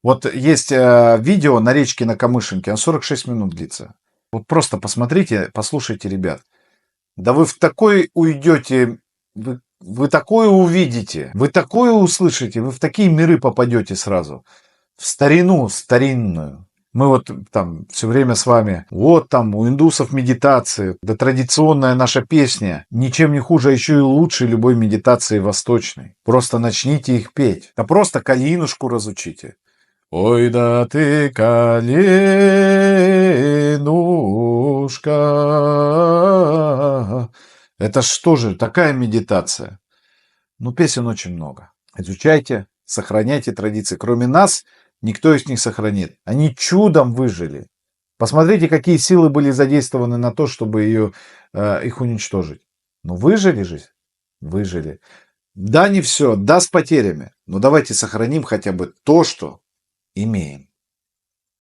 Вот есть видео на речке на Камышинке, оно 46 минут длится. Вот просто посмотрите, послушайте ребят. Да вы в такой уйдете, вы такое увидите, вы такое услышите, вы в такие миры попадете сразу. В старину, старинную. Мы вот там все время с вами, вот там у индусов медитации, да традиционная наша песня, ничем не хуже, а еще и лучше любой медитации восточной. Просто начните их петь, да просто калинушку разучите. Ой, да ты, калинушка. Это что же, такая медитация? Ну, песен очень много. Изучайте, сохраняйте традиции. Кроме нас, никто их не сохранит. Они чудом выжили. Посмотрите, какие силы были задействованы на то, чтобы их уничтожить. Ну, выжили же. Выжили. Да, не все, да, с потерями. Но давайте сохраним хотя бы то, что имеем.